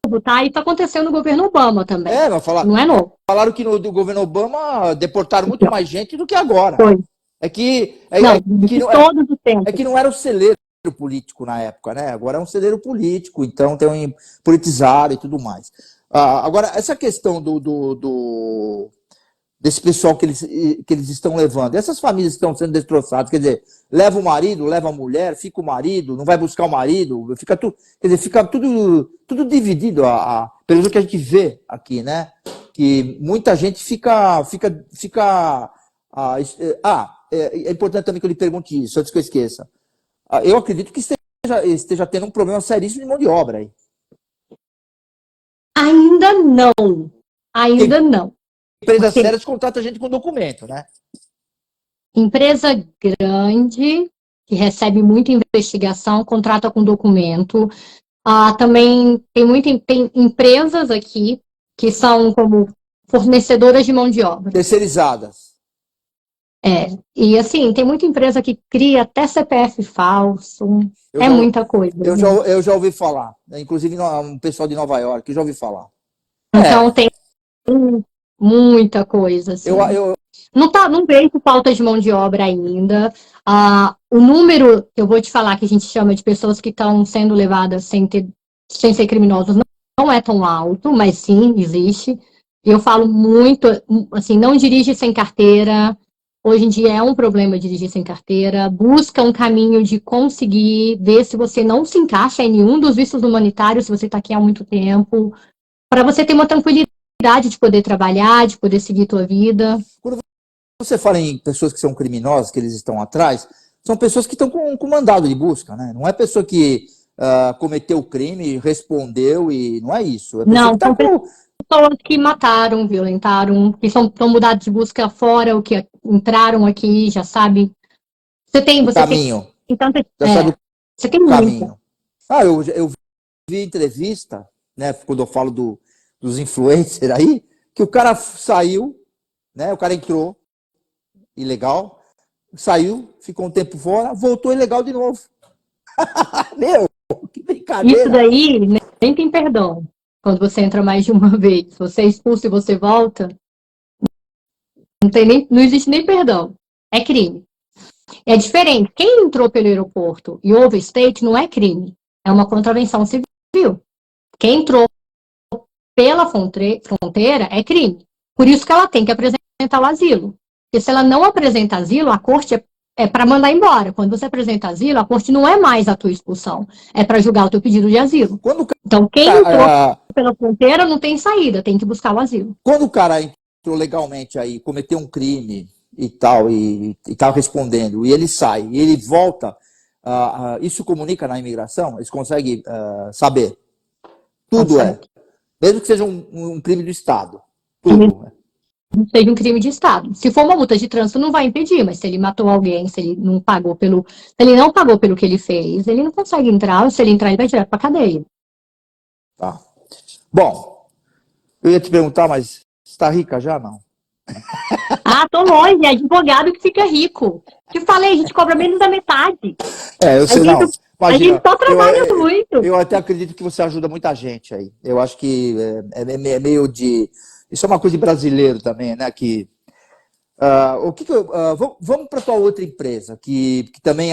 novo, tá? Isso aconteceu no governo Obama também. Não é novo. Falaram que no governo Obama deportaram muito mais gente do que agora. Foi. Todos os tempos. É que não era o celeiro político na época, né? Agora é um celeiro político, então tem um politizado e tudo mais. Agora, essa questão desse pessoal que eles estão levando, essas famílias que estão sendo destroçadas, quer dizer, leva o marido, leva a mulher, fica o marido, não vai buscar o marido, fica tudo dividido, pelo que a gente vê aqui, né? Que muita gente é importante também que eu lhe pergunte isso, antes que eu esqueça. Eu acredito que esteja tendo um problema seríssimo de mão de obra aí. Ainda não. Não. Empresa séria contrata gente com documento, né? Empresa grande, que recebe muita investigação, contrata com documento. Também tem empresas aqui que são como fornecedoras de mão de obra. Terceirizadas. E assim, tem muita empresa que cria até CPF falso, muita coisa. Eu já ouvi falar, inclusive um pessoal de Nova York, eu já ouvi falar. Então tem muita coisa, assim. Não vejo falta de mão de obra ainda. O número, que eu vou te falar, que a gente chama de pessoas que estão sendo levadas sem ser criminosos, não é tão alto, mas sim, existe. Eu falo muito, assim, não dirige sem carteira. Hoje em dia é um problema dirigir sem carteira. Busca um caminho de conseguir ver se você não se encaixa em nenhum dos vistos humanitários, se você está aqui há muito tempo, para você ter uma tranquilidade de poder trabalhar, de poder seguir tua vida. Quando você fala em pessoas que são criminosas, que eles estão atrás, são pessoas que estão com mandado de busca, né? Não é pessoa que cometeu o crime, respondeu e não é isso. É não, são pessoas que mataram, violentaram, que estão mudados de busca fora, ou que entraram aqui, já sabe. Você tem caminho. Você tem caminho. Eu vi entrevista, né, quando eu falo dos influencers aí, que o cara saiu, né, o cara entrou ilegal, saiu, ficou um tempo fora, voltou ilegal de novo. Meu, que brincadeira. Isso daí nem tem perdão. Quando você entra mais de uma vez, você é expulso e você volta, não existe nem perdão. É crime. É diferente. Quem entrou pelo aeroporto e overstayed não é crime. É uma contravenção civil. Quem entrou pela fronteira é crime. Por isso que ela tem que apresentar o asilo. Porque se ela não apresenta asilo, a corte é para mandar embora. Quando você apresenta asilo, a corte não é mais a tua expulsão. É para julgar o teu pedido de asilo. Então, quem entrou pela fronteira não tem saída, tem que buscar o asilo. Quando o cara entrou legalmente aí, cometeu um crime e tal, e tá respondendo, e ele sai, e ele volta, isso comunica na imigração? Eles conseguem saber? Tudo mesmo que seja um crime do Estado. Tudo. seja um crime de Estado. Se for uma multa de trânsito, não vai impedir, mas se ele matou alguém, se ele não pagou pelo que ele fez, ele não consegue entrar, ou se ele entrar, ele vai direto pra cadeia. Tá. Bom, eu ia te perguntar, mas você está rica já, não? Ah, tô longe, é advogado que fica rico. Te falei, a gente cobra menos da metade. Eu sei, não. A Imagina, gente só trabalha muito. eu até acredito que você ajuda muita gente aí. Eu acho que é meio de... Isso é uma coisa de brasileiro também, né? Que, vamos para tua outra empresa, que também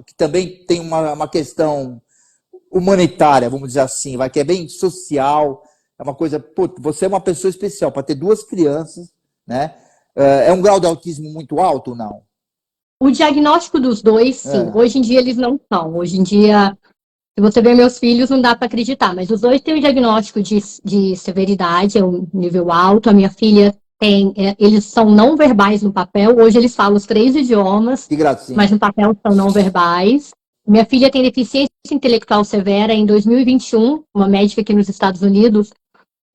que também tem uma questão humanitária, vamos dizer assim, que é bem social, é uma coisa... Pô, você é uma pessoa especial, para ter 2 crianças, né? É um grau de autismo muito alto ou não? O diagnóstico dos 2, sim. Hoje em dia eles não são. Hoje em dia, se você ver meus filhos, não dá para acreditar. Mas os 2 têm um diagnóstico de severidade, é um nível alto. A minha filha tem... eles são não verbais no papel. Hoje eles falam os 3 idiomas, Que gracinha. mas no papel são não verbais. Minha filha tem deficiência intelectual severa. Em 2021, uma médica aqui nos Estados Unidos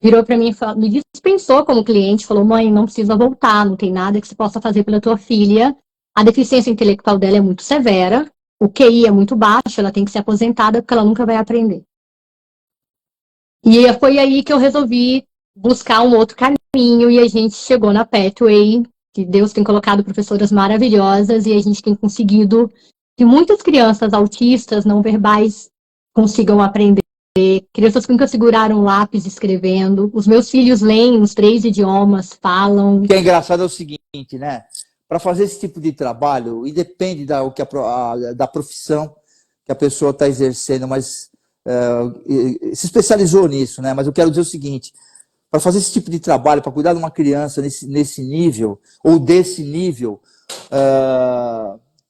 virou para mim e me dispensou como cliente. Falou, mãe, não precisa voltar, não tem nada que você possa fazer pela tua filha. A deficiência intelectual dela é muito severa, o QI é muito baixo, ela tem que ser aposentada porque ela nunca vai aprender. E foi aí que eu resolvi buscar um outro caminho e a gente chegou na Pathway, que Deus tem colocado professoras maravilhosas e a gente tem conseguido que muitas crianças autistas, não verbais, consigam aprender. Crianças que nunca seguraram um lápis escrevendo. Os meus filhos leem os 3 idiomas, falam. O que é engraçado é o seguinte, né? Para fazer esse tipo de trabalho, e depende da profissão que a pessoa está exercendo, mas se especializou nisso, né? Mas eu quero dizer o seguinte, para fazer esse tipo de trabalho, para cuidar de uma criança nesse nível, ou desse nível,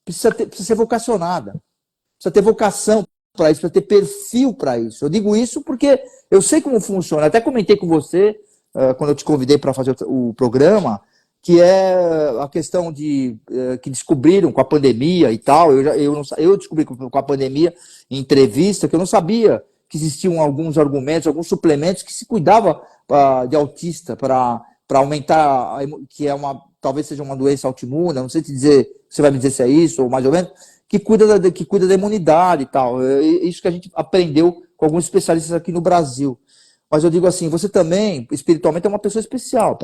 precisa ser vocacionada, precisa ter vocação para isso, precisa ter perfil para isso. Eu digo isso porque eu sei como funciona, até comentei com você, quando eu te convidei para fazer o programa, que é a questão que descobriram com a pandemia e tal. Eu descobri com a pandemia, em entrevista, que eu não sabia que existiam alguns argumentos, alguns suplementos que se cuidava de autista para aumentar, que talvez seja uma doença autoimune, não sei te dizer, você vai me dizer se é isso, ou mais ou menos, que cuida da imunidade e tal. Isso que a gente aprendeu com alguns especialistas aqui no Brasil. Mas eu digo assim, você também, espiritualmente, é uma pessoa especial,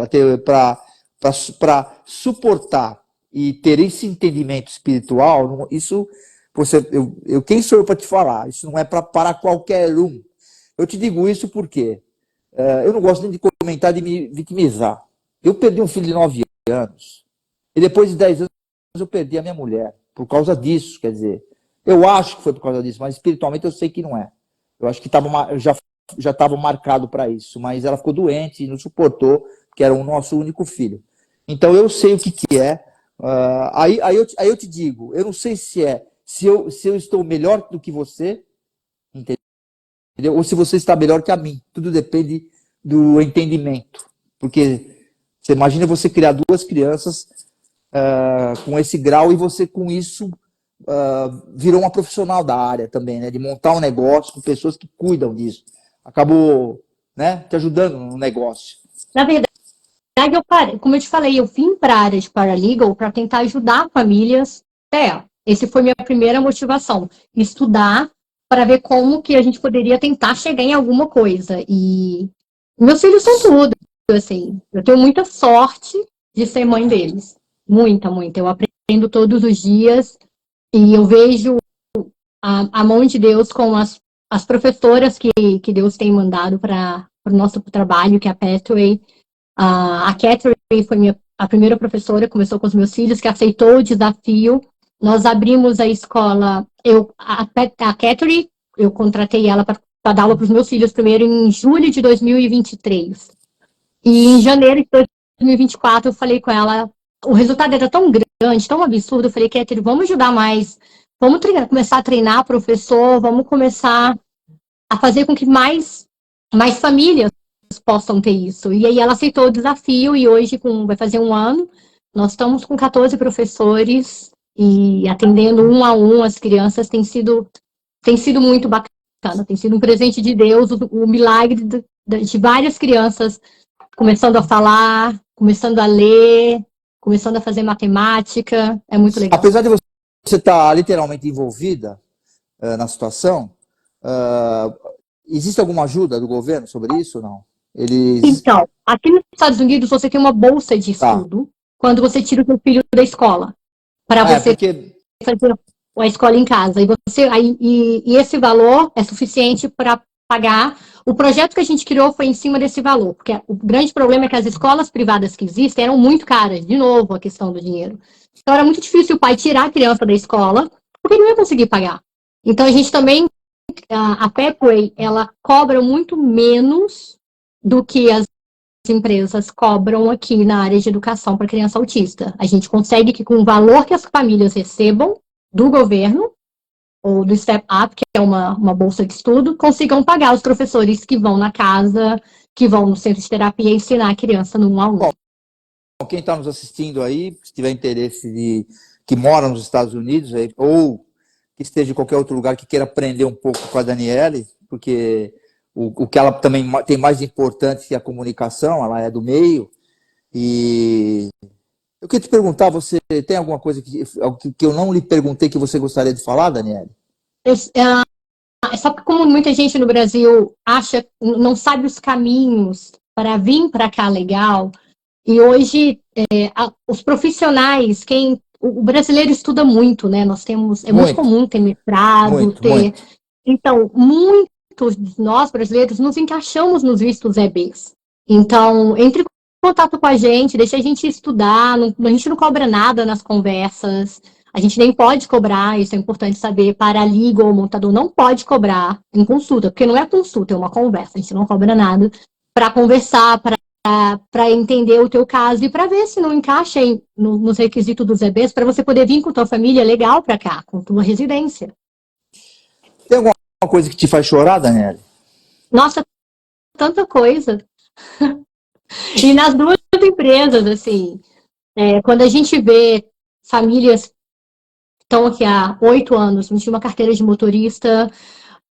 para suportar e ter esse entendimento espiritual, isso quem sou eu para te falar? Isso não é para qualquer um. Eu te digo isso porque eu não gosto nem de comentar, de me vitimizar. Eu perdi um filho de 9 anos e depois de 10 anos eu perdi a minha mulher por causa disso, quer dizer, eu acho que foi por causa disso, mas espiritualmente eu sei que não é. Eu acho que já estava marcado para isso, mas ela ficou doente e não suportou, que era o nosso único filho. Então eu sei o que é. Aí eu te digo, eu não sei se eu estou melhor do que você, entendeu? Ou se você está melhor que a mim. Tudo depende do entendimento. Porque você imagina você criar 2 crianças com esse grau e você com isso virou uma profissional da área também, né? De montar um negócio com pessoas que cuidam disso. Acabou, né, te ajudando no negócio. Na verdade, como eu te falei, eu vim para a área de paralegal para tentar ajudar famílias. Essa foi minha primeira motivação, estudar para ver como que a gente poderia tentar chegar em alguma coisa. E meus filhos são tudo, assim, eu tenho muita sorte de ser mãe deles, muita. Eu aprendo todos os dias e eu vejo a mão de Deus com as professoras que Deus tem mandado para o nosso trabalho, que é a Pathway. A Catherine foi a primeira professora, começou com os meus filhos, que aceitou o desafio. Nós abrimos a escola, a Catherine, eu contratei ela para dar aula para os meus filhos primeiro em julho de 2023. E em janeiro de 2024 eu falei com ela, o resultado era tão grande, tão absurdo, eu falei, Catherine, vamos ajudar mais, vamos começar a treinar professor, vamos começar a fazer com que mais famílias possam ter isso. E aí ela aceitou o desafio e hoje, vai fazer 1 ano, nós estamos com 14 professores e atendendo 1 a 1 as crianças. Tem sido muito bacana, tem sido um presente de Deus, o milagre de várias crianças começando a falar, começando a ler, começando a fazer matemática. É muito legal. Apesar de você estar literalmente envolvida na situação, existe alguma ajuda do governo sobre isso ou não? Então, aqui nos Estados Unidos você tem uma bolsa de estudo quando você tira o seu filho da escola, para você fazer a escola em casa. E esse valor é suficiente para pagar. O projeto que a gente criou foi em cima desse valor, porque o grande problema é que as escolas privadas que existem eram muito caras, de novo, a questão do dinheiro. Então era muito difícil o pai tirar a criança da escola, porque ele não ia conseguir pagar. Então a gente também, a Pepway, ela cobra muito menos do que as empresas cobram aqui na área de educação para criança autista. A gente consegue que com o valor que as famílias recebam do governo, ou do Step Up, que é uma bolsa de estudo, consigam pagar os professores que vão na casa, que vão no centro de terapia ensinar a criança no 1 a 1. Bom, quem está nos assistindo aí, se tiver interesse que mora nos Estados Unidos, ou que esteja em qualquer outro lugar que queira aprender um pouco com a Daniele, porque o que ela também tem mais importante que a comunicação, ela é do meio. E eu queria te perguntar, você tem alguma coisa que eu não lhe perguntei que você gostaria de falar, Daniele? Só que como muita gente no Brasil não sabe os caminhos para vir para cá legal, e hoje os profissionais, o brasileiro estuda muito, né? Muito comum ter mestrado, muito. Então, muitos de nós brasileiros nos encaixamos nos vistos EBs. Então, entre em contato com a gente, deixa a gente estudar, a gente não cobra nada nas conversas, a gente nem pode cobrar, isso é importante saber, paralegal ou montador não pode cobrar em consulta, porque não é consulta, é uma conversa, a gente não cobra nada para conversar, para entender o teu caso e para ver se não encaixa nos requisitos dos EBs, para você poder vir com tua família legal para cá, com tua residência. Tem alguma coisa que te faz chorar, Daniele? Nossa, tanta coisa. E nas duas empresas, assim, quando a gente vê famílias que estão aqui há 8 anos, não tinha uma carteira de motorista,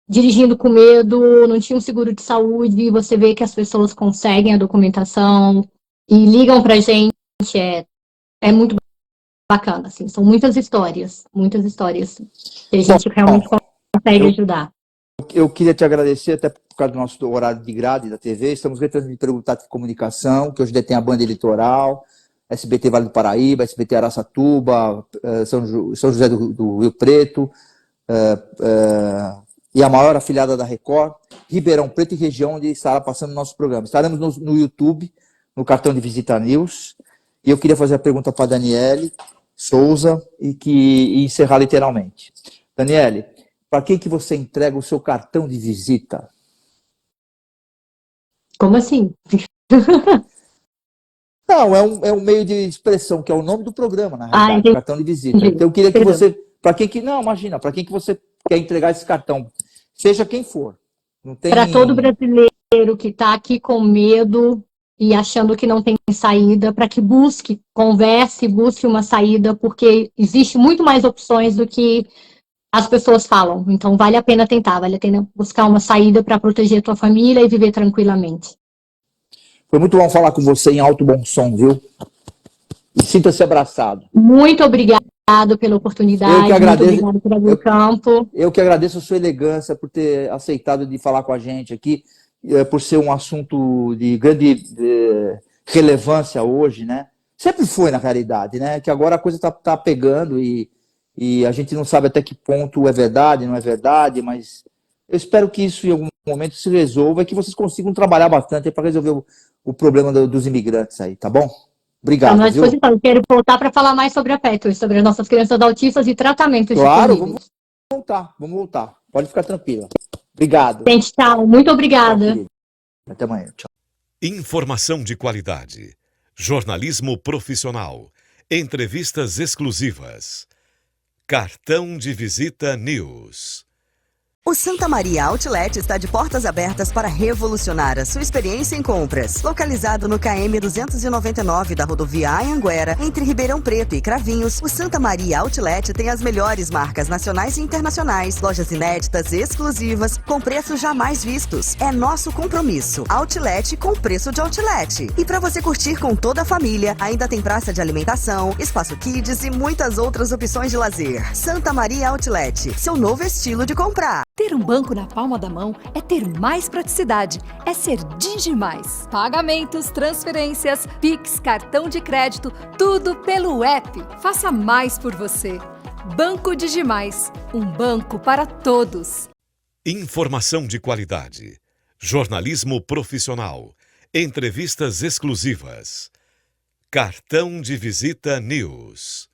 dirigindo com medo, não tinha um seguro de saúde, você vê que as pessoas conseguem a documentação e ligam pra gente, é muito bacana, assim, são muitas histórias que a gente realmente consegue ajudar. Eu queria te agradecer, até por causa do nosso horário de grade da TV, estamos retornando de perguntar de comunicação, que hoje detém a Banda Litoral, SBT Vale do Paraíba, SBT Araçatuba, São José do Rio Preto, e a maior afiliada da Record, Ribeirão Preto e região onde estará passando o nosso programa. Estaremos no YouTube, no cartão de Visita News, e eu queria fazer a pergunta para a Daniele Souza e encerrar literalmente. Daniele, para quem que você entrega o seu cartão de visita? Como assim? Não, é um meio de expressão, que é o nome do programa, na realidade, cartão de visita. Então eu queria que você, para quem que você quer entregar esse cartão, seja quem for. Para todo brasileiro que está aqui com medo e achando que não tem saída, para que converse, busque uma saída, porque existe muito mais opções do que as pessoas falam. Então vale a pena tentar, vale a pena buscar uma saída para proteger a tua família e viver tranquilamente. Foi muito bom falar com você em alto bom som, viu? E sinta-se abraçado. Muito obrigado pela oportunidade. Eu que agradeço, muito obrigado por abrir o campo. Eu que agradeço a sua elegância por ter aceitado de falar com a gente aqui, por ser um assunto de grande relevância hoje, né? Sempre foi, na realidade, né? Que agora a coisa tá pegando e a gente não sabe até que ponto é verdade, não é verdade, mas eu espero que isso em algum momento se resolva e que vocês consigam trabalhar bastante para resolver o problema dos imigrantes aí, tá bom? Obrigado, à disposição. Eu quero voltar para falar mais sobre a Pepway, sobre as nossas crianças autistas e tratamentos disponíveis. Claro, vamos voltar. Pode ficar tranquila. Obrigado. Gente, tchau. Muito obrigada. Tchau, até amanhã. Tchau. Informação de qualidade. Jornalismo profissional. Entrevistas exclusivas. Cartão de Visita News. O Santa Maria Outlet está de portas abertas para revolucionar a sua experiência em compras. Localizado no KM 299 da rodovia Anhanguera, entre Ribeirão Preto e Cravinhos, o Santa Maria Outlet tem as melhores marcas nacionais e internacionais, lojas inéditas e exclusivas, com preços jamais vistos. É nosso compromisso. Outlet com preço de outlet. E para você curtir com toda a família, ainda tem praça de alimentação, espaço kids e muitas outras opções de lazer. Santa Maria Outlet, seu novo estilo de comprar. Ter um banco na palma da mão é ter mais praticidade, é ser Digimais. Pagamentos, transferências, Pix, cartão de crédito, tudo pelo app. Faça mais por você. Banco Digimais, um banco para todos. Informação de qualidade, jornalismo profissional, entrevistas exclusivas. Cartão de Visita News.